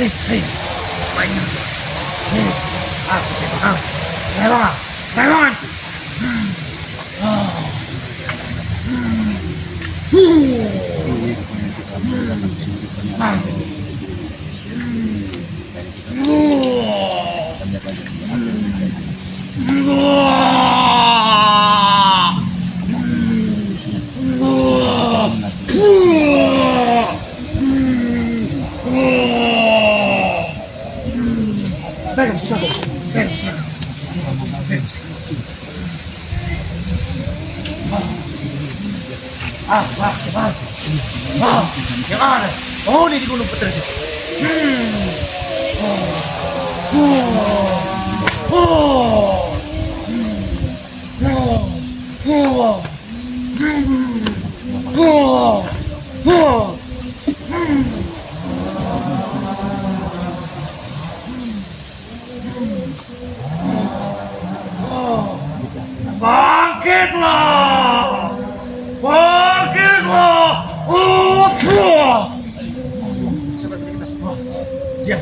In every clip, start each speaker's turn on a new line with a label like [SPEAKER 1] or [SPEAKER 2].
[SPEAKER 1] hei, banyak. Aku tidak. Lewat, lewat. Yang mana? Oh, di Gunung Petir. Bangkitlah! Bangkitlah! Ya,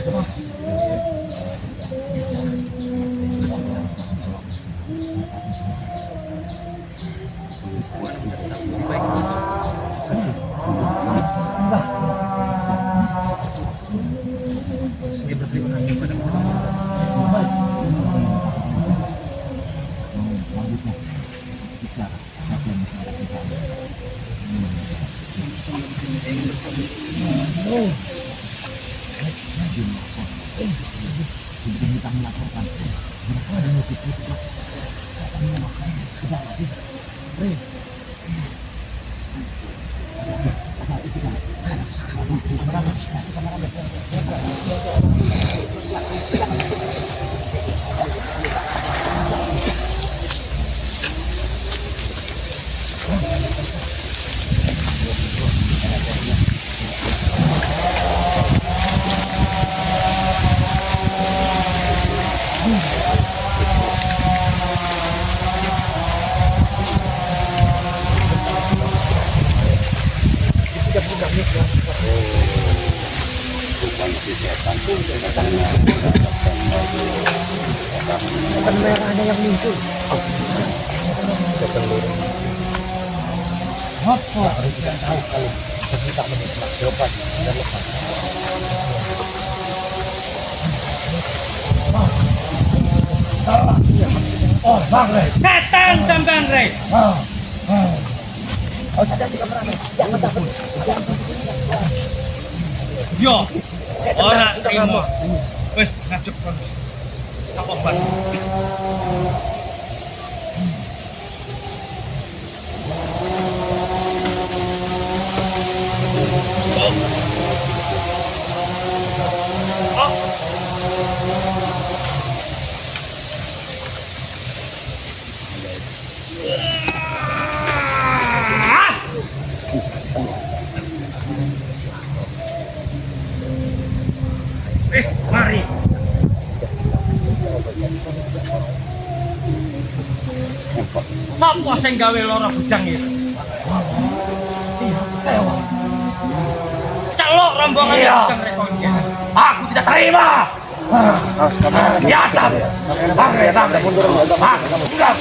[SPEAKER 1] ada yang muncul. Apa? Tidak tahu kalau kita menikmati jawaban dan lepas. Oh, Bang Rey.
[SPEAKER 2] Setan sampean Rey.
[SPEAKER 1] Oh, sadar di kamar Rey. Jangan takut.
[SPEAKER 2] Yo. Ora terima. Wes ngajuk kon. Apa ban? Mari. Sapa sing gawe lara bujang iki? Celok rombongan bujang rek kon.
[SPEAKER 1] Aku tidak terima. Biadab. Bang Rey, mundur. Sudah,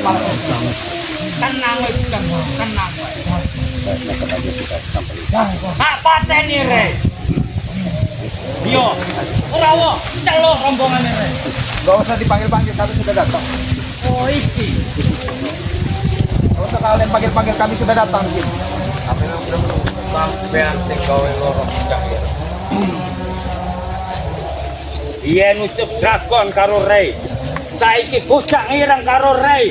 [SPEAKER 2] Tenang wae bujang, tenang wae. Hak pateni Rey. Yo, ora wo, celok rombongane Rey.
[SPEAKER 3] Gak usah dipanggil-panggil, kami sudah datang.
[SPEAKER 2] Oh iki.
[SPEAKER 3] Gak usah kalian panggil-panggil, kami sudah datang di sini.
[SPEAKER 2] Kami udah sampean sing gawe lara bujang ya. Iya nutup dragon karo Rey. Saiki bocah ngirang karo Rey.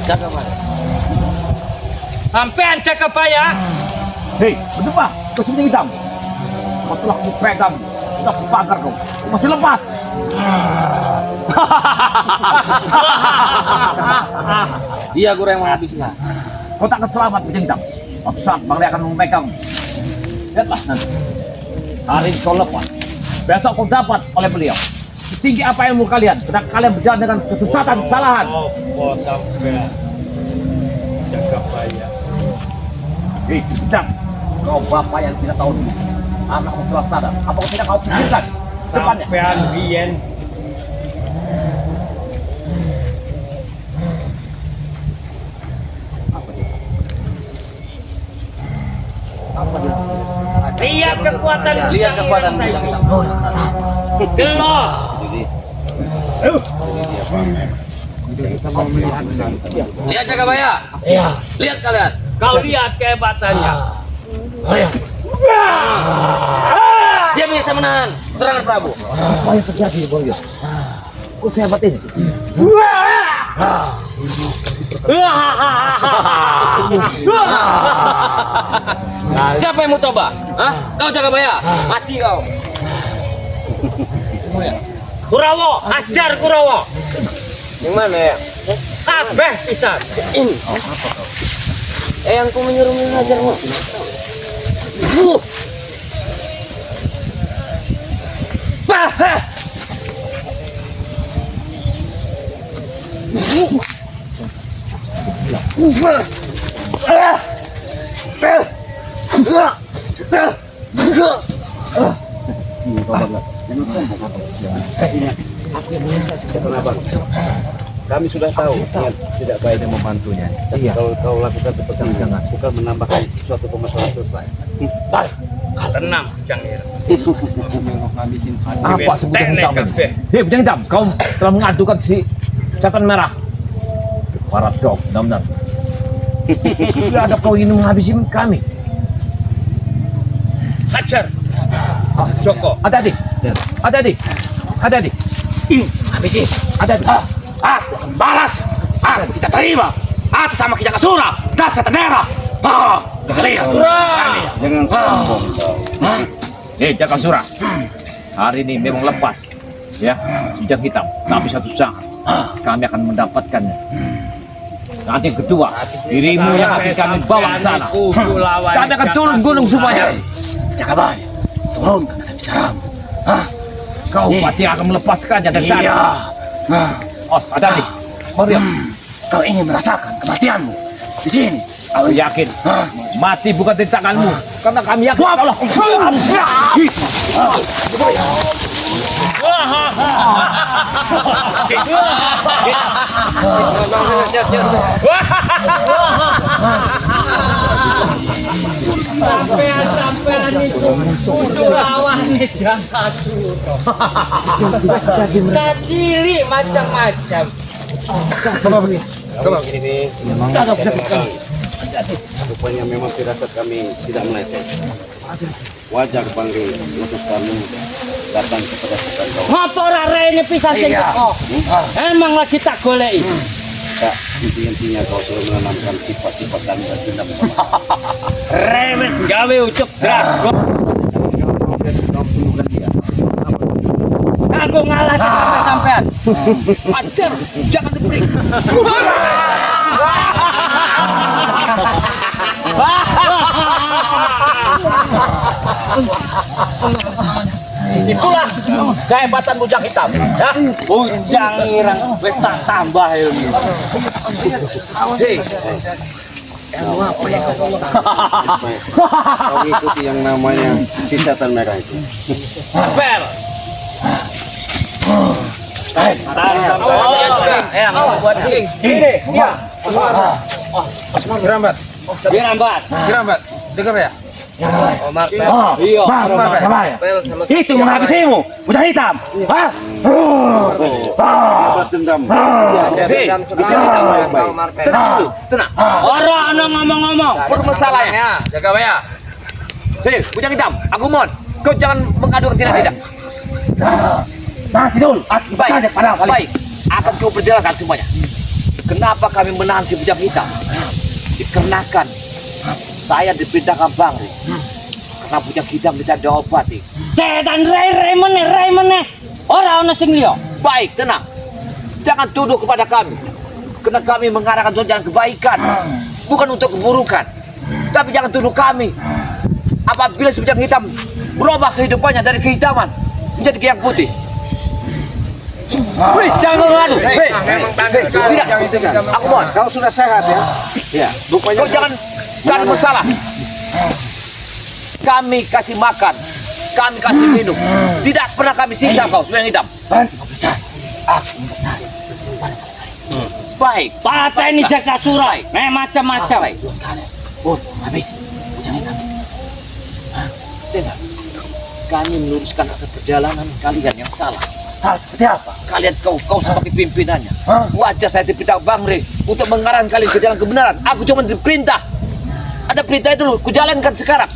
[SPEAKER 3] Jaga mana?
[SPEAKER 2] Sampean jaga baya.
[SPEAKER 3] Hei, berdua, kau sudah hitam. Kau telah kupegang, sudah kubakar kau. Kau masih lepas. Iya, gue yang menghabisnya. Kau tak akan selamat, kucing hitam. Waktu saat Bang Rey akan memegang. Lihatlah nanti. Hari kau lepas. Besok kau dapat oleh beliau. Setinggi apa ilmu kalian, sedang kalian berjalan dengan kesesatan, kesalahan.
[SPEAKER 2] Oh, sampean jaga baya.
[SPEAKER 3] Hei, hitam. Kau bapak yang tidak tahu dulu. Anakku telah sadar. Apa kau tidak kau pikirkan depannya?
[SPEAKER 2] Sampean biyen lihat kekuatan saya. Gelo.
[SPEAKER 4] Lihat Jagabaya.
[SPEAKER 1] Iya.
[SPEAKER 4] Lihat kalian.
[SPEAKER 2] Kau lihat kehebatannya.
[SPEAKER 1] Iya.
[SPEAKER 4] Dia bisa menahan serangan Prabu.
[SPEAKER 3] Apa yang terjadi di Boyo? Kok sehebat ini?
[SPEAKER 4] Siapa yang mau coba? Hah? Kau Jagabaya. Mati kau.
[SPEAKER 2] Kurawa, ajar Kurawa.
[SPEAKER 4] Yang mana ya?
[SPEAKER 2] Kabeh pisan.
[SPEAKER 4] Yang ku menyuruh mengajarmu.
[SPEAKER 5] Kami sudah tahu niat tidak baiknya membantunya. Tapi kalau kau lakukan seperti ini, bukan menambahkan suatu permasalahan selesai.
[SPEAKER 2] Tenang, Cangir.
[SPEAKER 3] Apa sebutan hitam ini? Hei, Bujang Hitam, kau telah mengadukan si setan merah. Para dog, benar-benar. Tidak ada kau ingin menghabisi kami.
[SPEAKER 2] Ajar. Joko.
[SPEAKER 3] Hati-hati. Hati-hati. Hati-hati.
[SPEAKER 4] Habisi.
[SPEAKER 3] Hati-hati.
[SPEAKER 4] Aku akan balas. Aku kita terima atas sama Kijang Asura dan setan merah. Kalian.
[SPEAKER 5] Jangan sombong kau.
[SPEAKER 3] Hei, Jakasura. Hari ini memang lepas. Ya, Bujang Hitam. Tapi satu saat kami akan mendapatkannya. Nanti yang kedua, dirimu yang akan kami bawa ke sana. Kami akan turun gunung semuanya.
[SPEAKER 4] Jagabaya, turunkan bicaramu.
[SPEAKER 3] Kau pasti akan melepaskannya dari sana.
[SPEAKER 4] Iya.
[SPEAKER 3] Os, hati-hati. Mario,
[SPEAKER 4] Kau ingin merasakan kematianmu di sini.
[SPEAKER 3] kau yakin mati bukan di tanganmu? Karena kami yakin Allah.
[SPEAKER 2] Sampean itu kudu lawan Jakasura. Kadili macam-macam.
[SPEAKER 5] Kalau ini rupanya memang firasat kami tidak meleset. Wajar panggil untuk kami datang kepada setan kau.
[SPEAKER 2] Ngapa ora rene pisan sing teko? Emang lagi tak goleki.
[SPEAKER 5] Kak, intinya kau sudah menanamkan sifat-sifat kami dan dendam sama.
[SPEAKER 2] Remes gawe ucap dragon. Aku ngalah sampai sampean.
[SPEAKER 3] Ajar, jangan diberi. Itulah kehebatan Bujang Hitam. Ya,
[SPEAKER 2] Bujang irang wis tak tambah ilmu.
[SPEAKER 3] hei,
[SPEAKER 5] Kau ikuti yang namanya si setan merah itu.
[SPEAKER 2] Bel. Buat ini.
[SPEAKER 1] Osman Gerambat.
[SPEAKER 2] Dirambat.
[SPEAKER 1] Gerambat. Dengar ya?
[SPEAKER 2] Iya.
[SPEAKER 4] Itu menghabisimu, Bujang Hitam. Hah?
[SPEAKER 5] Lepas dendam.
[SPEAKER 4] Bicara
[SPEAKER 5] Baik-baik.
[SPEAKER 4] tenang.
[SPEAKER 2] Ora ana ngomong-ngomong.
[SPEAKER 4] Permasalahannya, Jagabaya. Hei, Bujang Hitam, aku mohon, kau jangan mengadukan tidak. Nah, Kidul, baik, baik. Akan kau perjelaskan semuanya. Kenapa kami menahan si Bujang Hitam? Dikarenakan saya dipindahkan Bangri. Karena Bujang Hitam tidak diobati.
[SPEAKER 2] Setan rai meneh. Ora ana sing liya.
[SPEAKER 4] Baik, tenang. Jangan tuduh kepada kami. Karena kami mengarahkan untuk jalan kebaikan, bukan untuk keburukan. Tapi jangan tuduh kami. Apabila si Bujang Hitam berubah kehidupannya dari kehitaman menjadi yang putih. Wih, jangan mengadu. Tidak. Aku mohon.
[SPEAKER 5] Kau sudah sehat ya? Ya.
[SPEAKER 4] Kau jangan masalah. Kami kasih makan kami kasih minum. Tidak pernah kami siksa kau, Suyang Hitam.
[SPEAKER 1] Berhenti kau bicara. Aku minta tahu.
[SPEAKER 4] Baik.
[SPEAKER 2] Patah ini Jaka Surai. Macam-macam.
[SPEAKER 4] Baik.
[SPEAKER 1] Kalian. Oh, habis. Jangan kami.
[SPEAKER 4] Dengar. Kami meluruskan atas perjalanan kalian yang salah.
[SPEAKER 1] Salah seperti apa?
[SPEAKER 4] Kalian kau sebagai pimpinannya.
[SPEAKER 1] Hah?
[SPEAKER 4] Wajar saya diperintah Bang Rey untuk mengarahkan kalian ke jalan kebenaran. Aku cuma diperintah. Ada perintah itu ku jalankan sekarang.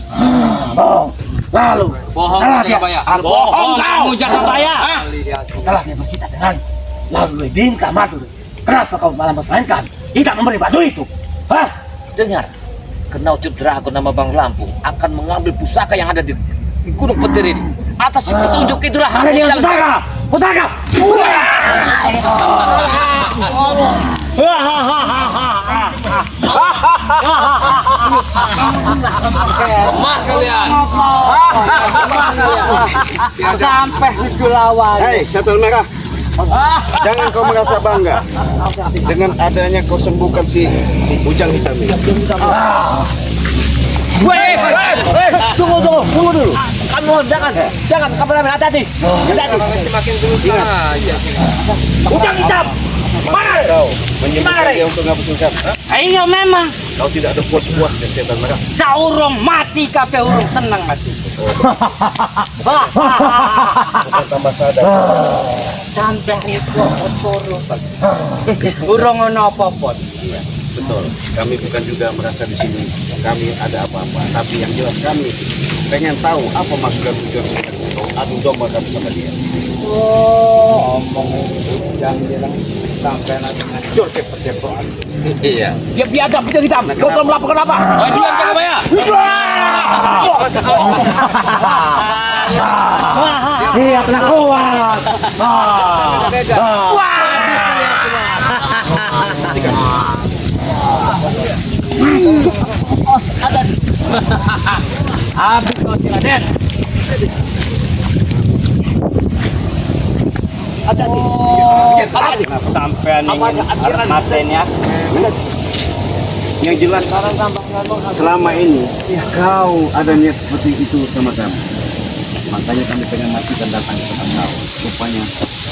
[SPEAKER 1] Bohong. Lalu.
[SPEAKER 4] Bohong,
[SPEAKER 1] setelah dia-
[SPEAKER 4] Jakabaya.
[SPEAKER 2] Bohong kamu Jakabaya.
[SPEAKER 1] Setelah dia bercita dengan lalu bingka madu. Kenapa kau malah mempermainkan? Tidak memberi batu itu. Hah?
[SPEAKER 4] Dengar. Kenaucut Dragon nama Bang Lampung akan mengambil pusaka yang ada di Gunung Petir ini. Atas petunjuk itulah
[SPEAKER 1] Kalian dengan pusaka. Pusaka.
[SPEAKER 4] Lemah kalian.
[SPEAKER 2] Sampai Sulawan.
[SPEAKER 5] Hei, Shuttle Merah. Jangan kau merasa bangga dengan adanya kau sembuhkan si Bujang Hitam ini.
[SPEAKER 1] Tunggu dulu.
[SPEAKER 4] Kamu jangan kamu hati-hati. Semakin terus aja.
[SPEAKER 1] Ujang hitam. Mana?
[SPEAKER 5] Kau menyembuhkan dia untuk ngapusin siapa?
[SPEAKER 2] Iya memang.
[SPEAKER 5] Kau tidak ada puas-puasnya setan merah.
[SPEAKER 2] Saurung mati kabeh urung senang mati.
[SPEAKER 5] Kau tambah sadar.
[SPEAKER 2] Sampai itu turun. Urung ono apa-apa.
[SPEAKER 5] Iya, betul. Kami bukan juga merasa di sini kami ada apa-apa, tapi yang jelas kami pengen tahu apa maksud dan tujuan kau adu domba kami sama dia.
[SPEAKER 2] Oh, omong yang bilang sampai nanti ngancur cepet-cepetan.
[SPEAKER 5] Iya.
[SPEAKER 4] Dia biadab Bujang Hitam. Kau telah melakukan apa? Diam Jakabaya.
[SPEAKER 1] Dia telah kuat.
[SPEAKER 2] Habis kau si Raden. Sampean ingin matenya.
[SPEAKER 5] Yang jelas selama ini kau ada niat seperti itu sama kami. Makanya kami pengen matikan datang kepada kau. Rupanya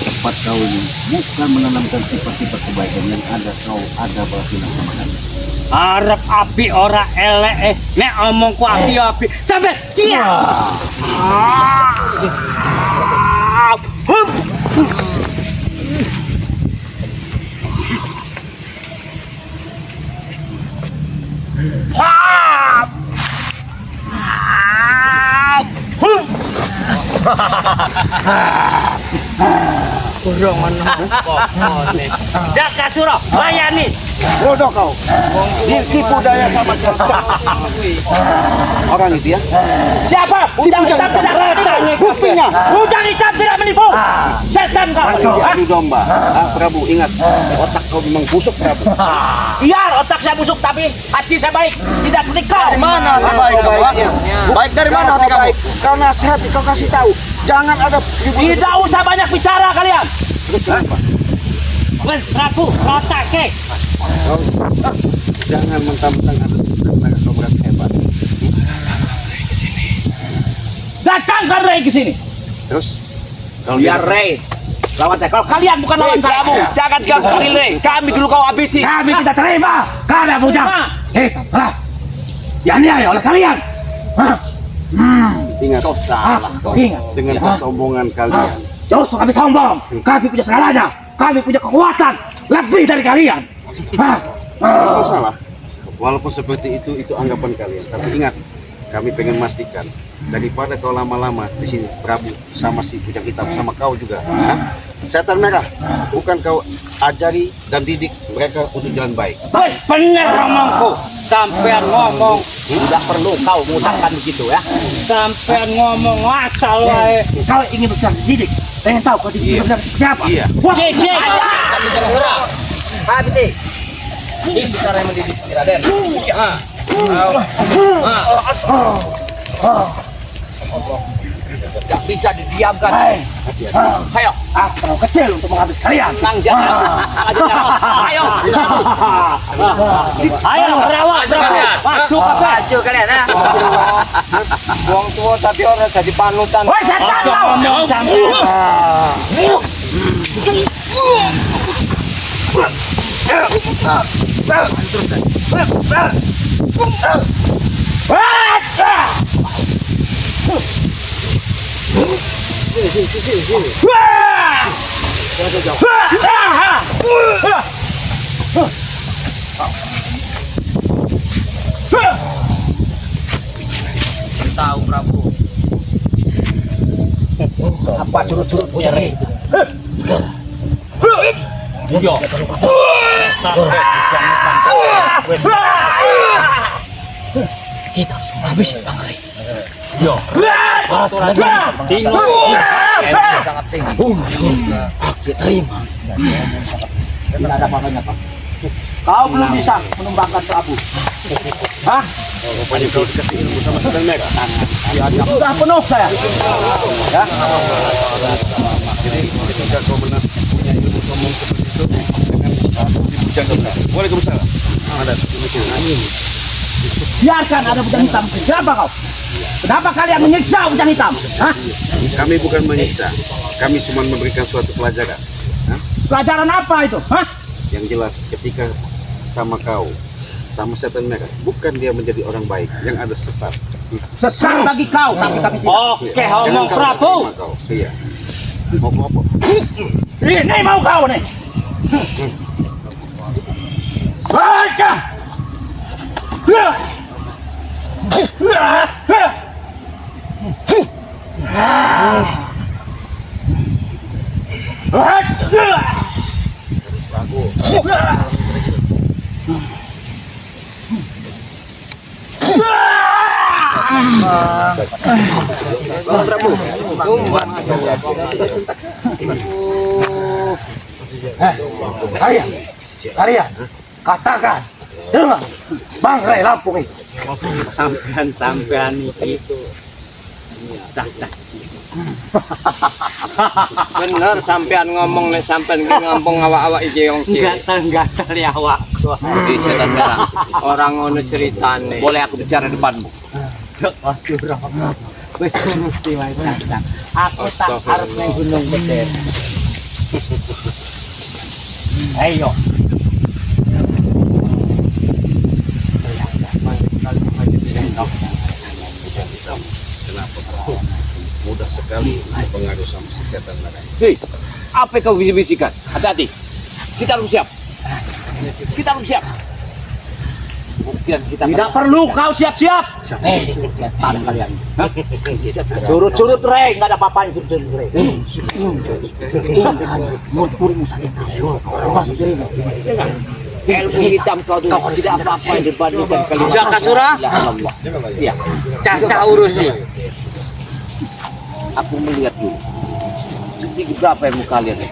[SPEAKER 5] tempat kau ini bukan menanamkan sifat-sifat kebaikan yang ada kau ada balas dendam sama kami.
[SPEAKER 2] Arep api ora elek nek omongku api-api sampai dia. Kurang ono. Jaka Suro, layani.
[SPEAKER 5] Bodoh kau. Ditipu daya sama orang itu ya.
[SPEAKER 2] Siapa? Bujang Hitam tidak datang. Buktinya, Bujang Hitam tidak menipu. Setan kau.
[SPEAKER 5] Kau adu domba. Prabu ingat, otak kau memang busuk Prabu.
[SPEAKER 4] Biar otak saya busuk tapi hati saya baik. Tidak seperti kau.
[SPEAKER 5] Mana baik baiknya? Baik dari mana hati kamu? Kau nasihati, kau kasih tahu. Jangan ada
[SPEAKER 2] Tidak usah banyak bicara kalian. Wes Prabu, rotake.
[SPEAKER 5] Jangan mentang-mentang ada sesuatu kau berarti hebat.
[SPEAKER 2] Datangkan Ray ke sini.
[SPEAKER 5] Terus kalau
[SPEAKER 4] Biar Rey lawan saya. Kalau kalian bukan lawan kamu, jangan kau panggil Rey. Kami dulu kau habisi.
[SPEAKER 1] Kami tidak terima. Karena bujang. Telah dianiaya oleh kalian.
[SPEAKER 5] ingat
[SPEAKER 4] Kau salah.
[SPEAKER 1] Ingat.
[SPEAKER 5] dengan kesombongan kalian.
[SPEAKER 1] Justru kami sombong. Kami punya segalanya. Kami punya kekuatan lebih dari kalian.
[SPEAKER 5] Tidak masalah. Walaupun seperti itu anggapan kalian. Tapi ingat, kami pengen memastikan daripada kau lama-lama di sini Prabu sama si Bujang Hitam sama kau juga. Setan merah, bukan kau ajari dan didik mereka untuk jalan baik.
[SPEAKER 2] Wes bener omongku. Sampean ngomong,
[SPEAKER 4] Tidak perlu kau mengucapkan begitu ya.
[SPEAKER 2] sampean ngomong asal wae.
[SPEAKER 1] Kalau ingin bicara didik, pengen tahu kau didik benar seperti apa?
[SPEAKER 5] Iya.
[SPEAKER 1] Wah,
[SPEAKER 2] Dede.
[SPEAKER 4] Habisi. Ini cara yang mendidik Raden. Tidak bisa didiamkan. Ayo.
[SPEAKER 1] aku terlalu kecil untuk menghabis kalian.
[SPEAKER 4] Tenang jangan. Ayo.
[SPEAKER 3] Ayo berawak, masuk apa?
[SPEAKER 4] Maju kalian ah. Wong tua tapi orang jadi panutan.
[SPEAKER 3] Woi setan kau!
[SPEAKER 4] Tahu Prabu.
[SPEAKER 1] Apa curut-curut bocah ini?
[SPEAKER 3] Yo.
[SPEAKER 1] Kita harus habis Bang Rai.
[SPEAKER 3] Yo.
[SPEAKER 1] Balas lagi.
[SPEAKER 3] Tinggal.
[SPEAKER 4] Sangat tinggi.
[SPEAKER 1] Aku terima.
[SPEAKER 3] Tidak ada apa-apanya, Pak. Kau belum bisa menumbangkan Prabu. Hah?
[SPEAKER 5] Rupanya kau dikasih ilmu sama Sultan Merah.
[SPEAKER 3] Sudah penuh saya. Ya.
[SPEAKER 5] Jadi ketika kau benar punya ilmu ngomong seperti itu dengan bujang benar. Waalaikumsalam. Ada angin.
[SPEAKER 3] Biarkan ada bujang hitam. Kenapa kau? Kenapa kalian menyiksa bujang hitam? Hah?
[SPEAKER 5] Kami bukan menyiksa. Kami cuma memberikan suatu pelajaran. Hah?
[SPEAKER 3] Pelajaran apa itu? Hah?
[SPEAKER 5] Yang jelas ketika sama kau sama setan merah, bukan dia menjadi orang baik, yang ada sesat.
[SPEAKER 3] Sesat bagi kau, tapi kami tidak. Oke,
[SPEAKER 5] Jangan
[SPEAKER 3] omong
[SPEAKER 5] kau
[SPEAKER 3] Prabu.
[SPEAKER 5] terima kau. Iya. Mau apa?
[SPEAKER 3] Ini mau kau nih. Baca.
[SPEAKER 1] Kalian katakan dengan Bang Rai Lampung ini.
[SPEAKER 2] Sampean itu.
[SPEAKER 4] Bener sampean ngomong nih sampean ngomong awak-awak iki wong cilik.
[SPEAKER 2] Gatal ya awakku.
[SPEAKER 4] Di setan merah. Orang ngono ceritane.
[SPEAKER 3] Boleh aku bicara depanmu?
[SPEAKER 2] Wasura. Wis mesti wae datang. Aku tak arep nang Gunung Beter. Ayo.
[SPEAKER 5] Kenapa? Mudah sekali pengaruh sama si setan merah.
[SPEAKER 3] Hei, apa yang kau bisik-bisikan? Hati-hati. Kita harus siap. Kita harus siap. Buktian kita tidak perlu kau siap-siap. Setan kalian. Curut-curut reng, nggak ada apa-apanya curut-curut reng.
[SPEAKER 1] Murid-muridmu saja tahu. Masuk diri.
[SPEAKER 3] Ilmu hitam kau tuh tidak apa-apa yang dibandingkan kalian.
[SPEAKER 2] Jakasura?
[SPEAKER 3] Iya.
[SPEAKER 2] Caca urusi.
[SPEAKER 3] Aku melihat dulu. Setinggi berapa ilmu kalian ya?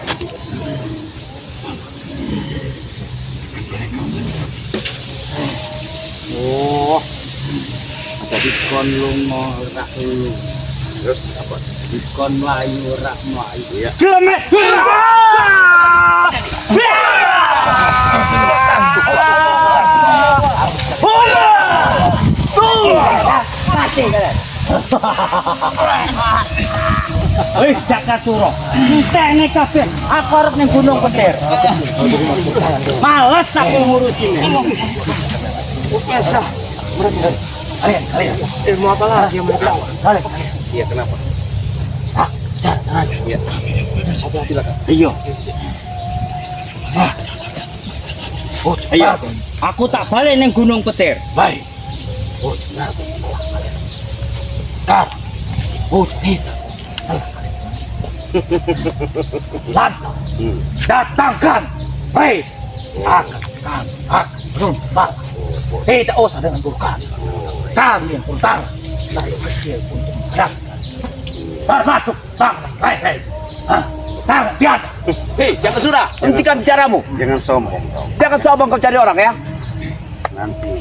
[SPEAKER 3] Oh, ada diskon lungo rak lu.
[SPEAKER 5] Terus apa?
[SPEAKER 3] Diskon melayu rak melayu.
[SPEAKER 5] Iya.
[SPEAKER 3] Jemet. Wih, Jakasura. Entene kabeh, aku arep ning Gunung Beter. Males aku ngurusin.
[SPEAKER 1] Kalian.
[SPEAKER 4] Ilmu apa lagi yang mereka?
[SPEAKER 5] Iya, kenapa?
[SPEAKER 1] Jangan.
[SPEAKER 5] Iya.
[SPEAKER 3] Iya. Ayo, aku tak balik ning Gunung Beter.
[SPEAKER 1] Baik. Sekarang. Kita. Lantas. Datangkan. Baik. Akan berumpat. Tidak usah dengan burkan. Kami yang berutang dari kecil untuk menghadapkan. Termasuk Bang Rai. Sangat biasa.
[SPEAKER 3] Hei, Jakasura, hentikan bicaramu.
[SPEAKER 5] Jangan sombong kau.
[SPEAKER 3] Jangan sombong kau cari orang ya.
[SPEAKER 5] Nanti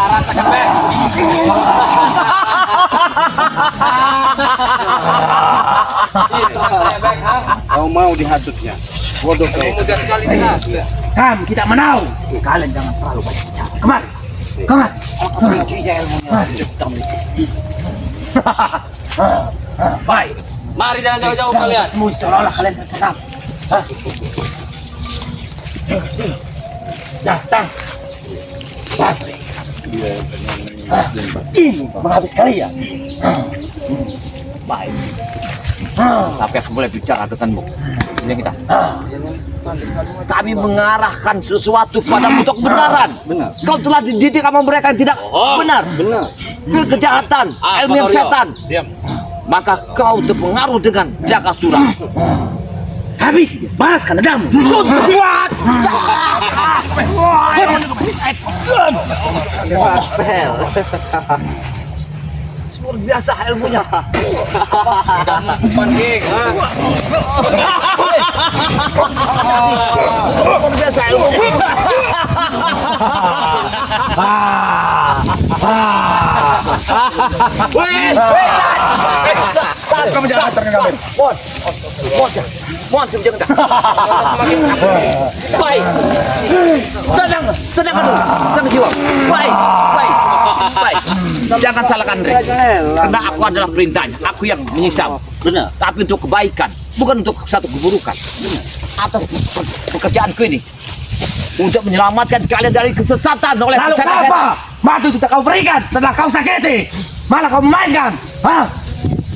[SPEAKER 4] Rasakan, Bek. Saya, Bek, ha?
[SPEAKER 5] Kau mau dihasutnya? Bodoh kau.
[SPEAKER 4] Mudah sekali dihasut.
[SPEAKER 1] Kami tidak menau. Kalian jangan terlalu banyak bicara. Kemari. Kemari. Baik.
[SPEAKER 4] Mari jangan jauh-jauh kalian.
[SPEAKER 1] Semua seolah-olah kalian terkenal. Datang. Baik. Ini menghabis kalian.
[SPEAKER 3] Baik. Tapi aku boleh bicara denganmu. Ini kita. Kami mengarahkan sesuatu padamu untuk kebenaran.
[SPEAKER 5] Benar.
[SPEAKER 3] Kau telah dididik sama mereka yang tidak benar.
[SPEAKER 5] Benar.
[SPEAKER 3] Ini kejahatan, ilmu yang setan.
[SPEAKER 2] Diam.
[SPEAKER 3] Maka kau terpengaruh dengan Jakasura.
[SPEAKER 1] Habis. Balaskan dendammu.
[SPEAKER 3] Kuat. Luar biasa ilmunya.
[SPEAKER 4] Pancing, ha?
[SPEAKER 3] Luar biasa ilmunya.
[SPEAKER 1] Kamu jangan aturkan kami.
[SPEAKER 3] Mohon sebentar. Baik. Tenang dulu. Tenang jiwa. Baik. Jangan salahkan Andre. Karena aku adalah perintahnya. Aku yang menyisam.
[SPEAKER 5] Benar.
[SPEAKER 3] Tapi untuk kebaikan, bukan untuk satu keburukan. Atas pekerjaanku ini. Untuk menyelamatkan kalian dari kesesatan oleh
[SPEAKER 1] Lalu
[SPEAKER 3] setan-setan.
[SPEAKER 1] apa? Madu kita kau berikan setelah kau sakiti. Malah kau memainkan. Hah?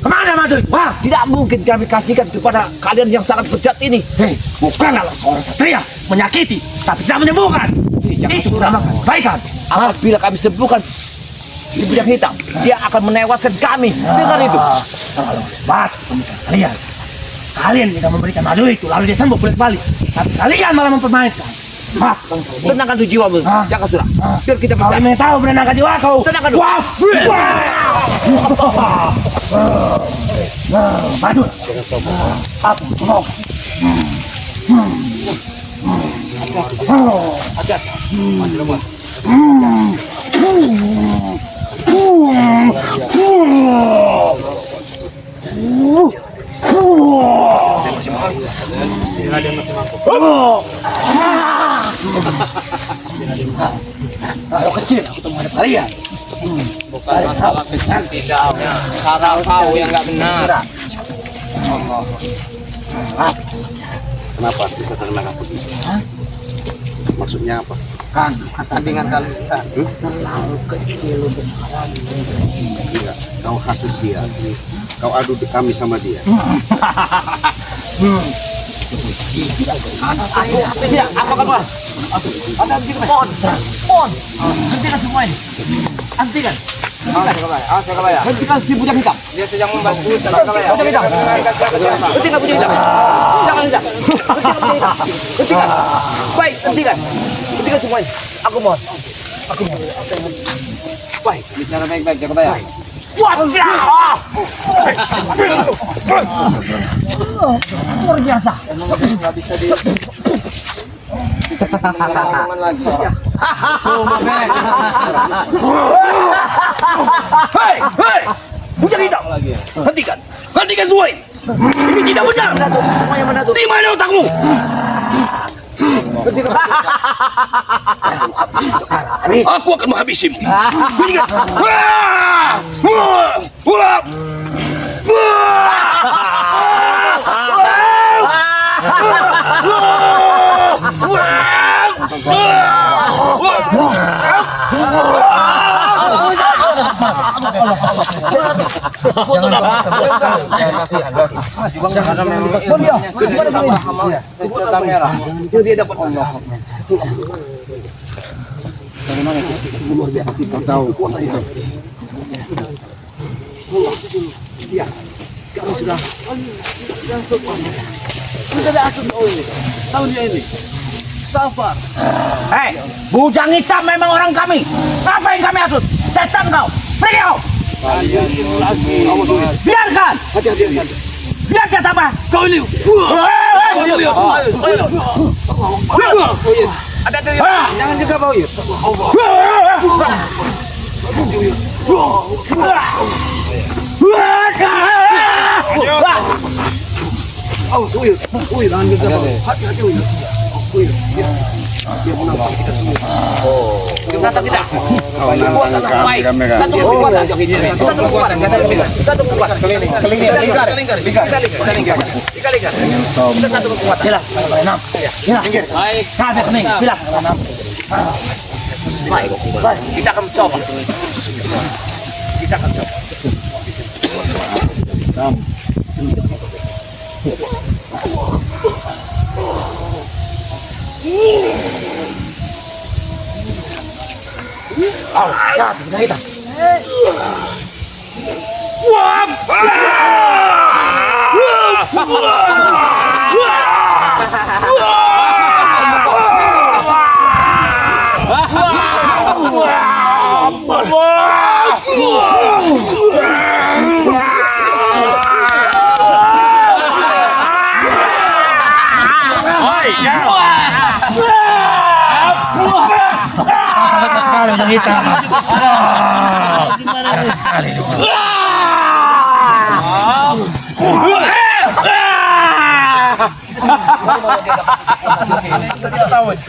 [SPEAKER 1] Kemana madu itu? Hah?
[SPEAKER 3] Tidak mungkin kami kasihkan kepada kalian yang sangat bejat ini.
[SPEAKER 1] Hei, bukanlah seorang satria menyakiti, tapi tidak menyembuhkan. Itu dinamakan kebaikan.
[SPEAKER 3] Apabila kami sembuhkan si bujang hitam, dia akan menewaskan kami. Dengar itu.
[SPEAKER 1] Terlalu hebat pemikiran kalian. Kalian jika memberikan madu itu lalu dia sembuh boleh balik, tapi kalian malah mempermainkan. Hah?
[SPEAKER 3] Tenangkan tuh jiwamu,
[SPEAKER 1] Ah.
[SPEAKER 3] Jakasura.
[SPEAKER 1] Ah.
[SPEAKER 3] Biar kita
[SPEAKER 1] Kau
[SPEAKER 3] bisa.
[SPEAKER 1] ingin tahu menenangkan jiwaku?
[SPEAKER 3] Tenangkan dulu.
[SPEAKER 1] Wah! Madu. Aku mau. Kalau kecil aku temukan kalian.
[SPEAKER 4] Bukan masalah kecil tidaknya. Cara kau yang nggak benar.
[SPEAKER 5] Kenapa bisa terkenal begitu? Maksudnya apa?
[SPEAKER 1] Kan,
[SPEAKER 4] Sandingan kalian.
[SPEAKER 1] terlalu kecil untuk
[SPEAKER 5] Enggak. Kau hasut dia. Kau adu kami sama dia.
[SPEAKER 3] Tidak, apa? Ada mohon. Hentikan semua ini. Hentikan. Hentikan si bujang hitam.
[SPEAKER 4] Dia sedang membantu. Hentikan
[SPEAKER 3] Bujang hitam. Jangan hitam. Hentikan. Baik, hentikan. Hentikan semuanya. Aku mohon. Baik.
[SPEAKER 4] Bicara baik-baik, Jakabaya.
[SPEAKER 3] Wajah! Luar biasa.
[SPEAKER 4] Nggak bisa di. Omongan lagi.
[SPEAKER 1] Hei! Bujang hitam! Hentikan semua ini! Ini tidak benar!
[SPEAKER 3] Semuanya mendatuk.
[SPEAKER 1] Di mana otakmu? Aku akan menghabisimu. Ingat. Pulang.
[SPEAKER 4] Kamera.
[SPEAKER 3] Hei, bujang hitam memang orang kami. Apa yang kami asut? Setan kau. Pergi kau. Biarkan. Biarkan apa? Kau ini.
[SPEAKER 4] Hati-hati Uyut. Jangan juga Pak Uyut.
[SPEAKER 5] Awas Uyut, Uyut jangan gegabah. Hati-hati Uyut. Uyut, dia menantang kita semua.
[SPEAKER 4] Ternyata tidak.
[SPEAKER 5] Kau nantang kami mereka.
[SPEAKER 4] Satu kekuatan. Satu kekuatan. Satu kekuatan. Lingkar. Kita satu kekuatan.
[SPEAKER 1] Sila, enam. Sila.
[SPEAKER 4] Baik.
[SPEAKER 1] Kabeh kening. Sila, enam.
[SPEAKER 4] Baik. Kita akan mencoba. Kita akan coba.
[SPEAKER 1] Ya, kita. Sekali udah kita. Sekali.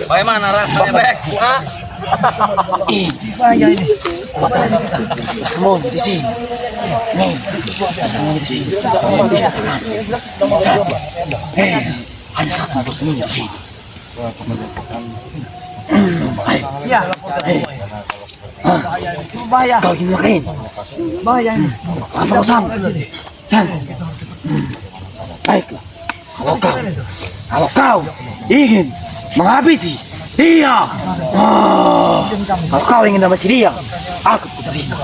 [SPEAKER 4] Bagaimana rasanya, Bek?
[SPEAKER 1] Bahaya ini. Sembunyi di sini. Nih, sembunyi di sini. Bisa kan? Hanya satu bersembunyi di sini. Ya, bahaya. Kau ingin makin? Bahaya ini. Apa kau sang? Sang. Baiklah. Kalau kau ingin menghabisi dia, kalau kau ingin menghabisi dia, aku tidak ingin.